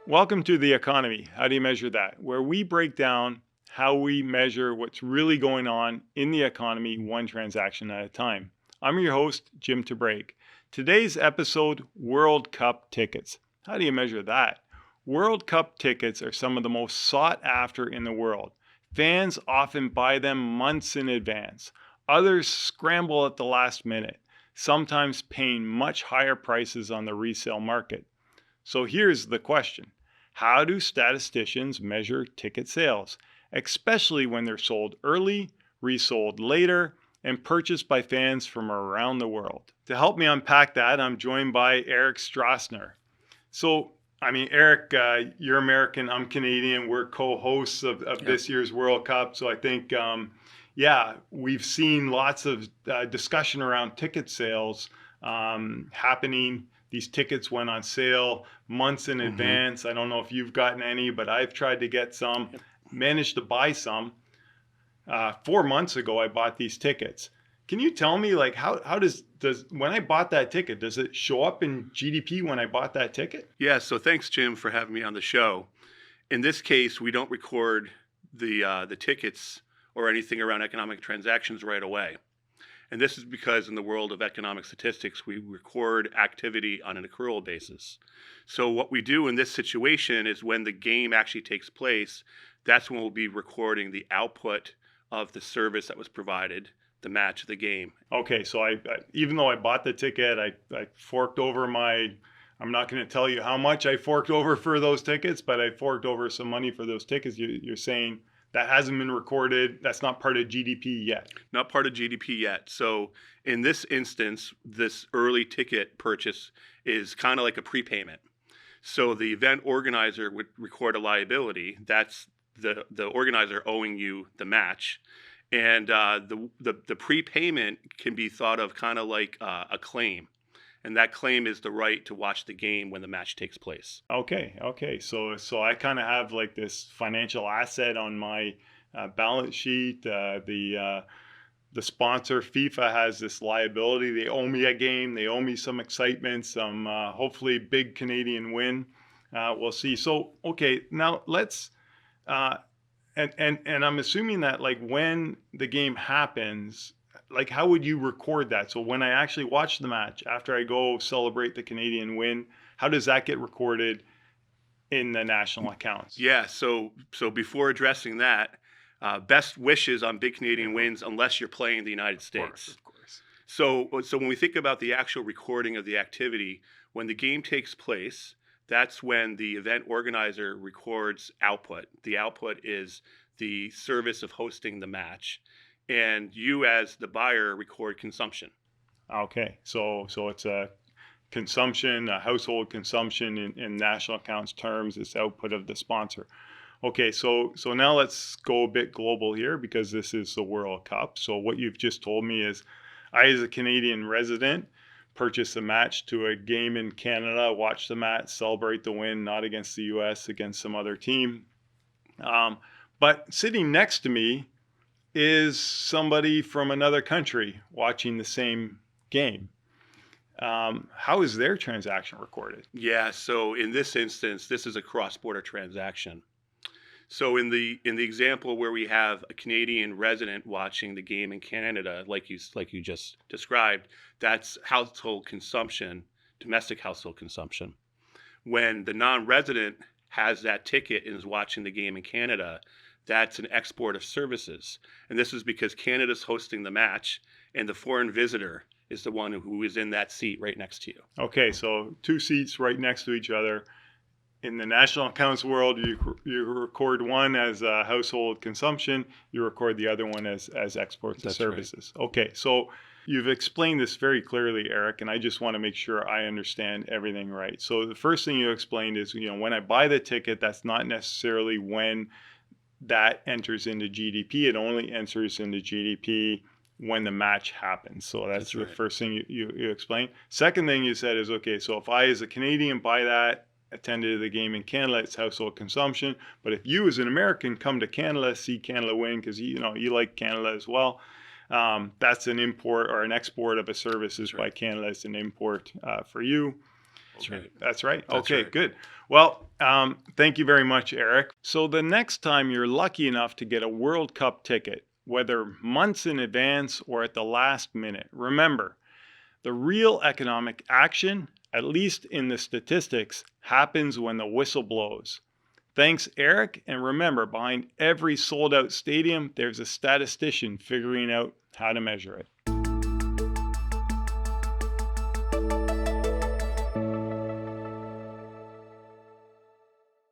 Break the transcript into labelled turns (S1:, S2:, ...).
S1: Welcome to The Economy. How do you measure that? Where we break down how we measure what's really going on in the economy one transaction at a time. I'm your host, Jim Tebrake. Today's episode, World Cup tickets. How do you measure that? World Cup tickets are some of the most sought after in the world. Fans often buy them months in advance. Others scramble at the last minute, sometimes paying much higher prices on the resale market. So here's the question. How do statisticians measure ticket sales, especially when they're sold early, resold later, and purchased by fans from around the world? To help me unpack that, I'm joined by Erich Strassner. Eric, you're American, I'm Canadian. We're co-hosts of this year's World Cup. So I think, we've seen lots of discussion around ticket sales happening. These tickets went on sale months in advance. I don't know if you've gotten any, but I've tried to get some, managed to buy some. 4 months ago, I bought these tickets. Can you tell me, like, how does when I bought that ticket, does it show up in GDP when I bought that ticket?
S2: Yeah, so thanks, Jim, for having me on the show. In this case, we don't record the tickets or anything around economic transactions right away. And this is because in the world of economic statistics, we record activity on an accrual basis. So what we do in this situation is when the game actually takes place, that's when we'll be recording the output of the service that was provided, the match of the game.
S1: Okay, so I even though I bought the ticket, I forked over I'm not going to tell you how much I forked over for those tickets, but I forked over some money for those tickets. You're saying that hasn't been recorded. That's not part of GDP yet.
S2: Not part of GDP yet. So in this instance, this early ticket purchase is kind of like a prepayment. So the event organizer would record a liability. That's the organizer owing you the match. And the prepayment can be thought of kind of like a claim. And that claim is the right to watch the game when the match takes place.
S1: Okay. So I kind of have like this financial asset on my balance sheet. The sponsor FIFA has this liability. They owe me a game. They owe me some excitement. Some hopefully big Canadian win. We'll see. So okay, now let's and I'm assuming that like when the game happens. Like, how would you record that? So when I actually watch the match, after I go celebrate the Canadian win, how does that get recorded in the national accounts?
S2: Yeah, so before addressing that, best wishes on big Canadian wins unless you're playing the United States.
S1: Of course.
S2: So when we think about the actual recording of the activity, when the game takes place, that's when the event organizer records output. The output is the service of hosting the match. And you, as the buyer, record consumption.
S1: Okay, so it's a consumption, a household consumption in national accounts terms. It's output of the sponsor. Okay, so now let's go a bit global here because this is the World Cup. So what you've just told me is, I, as a Canadian resident, purchase a match to a game in Canada, watch the match, celebrate the win, not against the U.S., against some other team. But sitting next to me is somebody from another country watching the same game. How is their transaction recorded?
S2: Yeah, so in this instance, this is a cross-border transaction. So in the example where we have a Canadian resident watching the game in Canada, like you just described, that's household consumption, domestic household consumption. When the non-resident has that ticket and is watching the game in Canada, that's an export of services. And this is because Canada's hosting the match and the foreign visitor is the one who is in that seat right next to you.
S1: Okay, so two seats right next to each other. In the national accounts world, you record one as household consumption, you record the other one as exports of services. Right. Okay, so you've explained this very clearly, Eric, and I just want to make sure I understand everything right. So the first thing you explained is, when I buy the ticket, that's not necessarily when that enters into GDP. It only enters into GDP when the match happens. So that's the right. First thing you explained. Second thing you said is, okay, so if I as a Canadian buy that, attended the game in Canada, it's household consumption. But if you as an American come to Canada, see Canada win because you like Canada as well, that's an import or an export of a services by Canada. It's an import for you. That's right. That's right.
S2: That's
S1: Okay,
S2: right.
S1: good. Well, thank you very much, Eric. So the next time you're lucky enough to get a World Cup ticket, whether months in advance or at the last minute, remember, the real economic action, at least in the statistics, happens when the whistle blows. Thanks, Eric. And remember, behind every sold out stadium, there's a statistician figuring out how to measure it.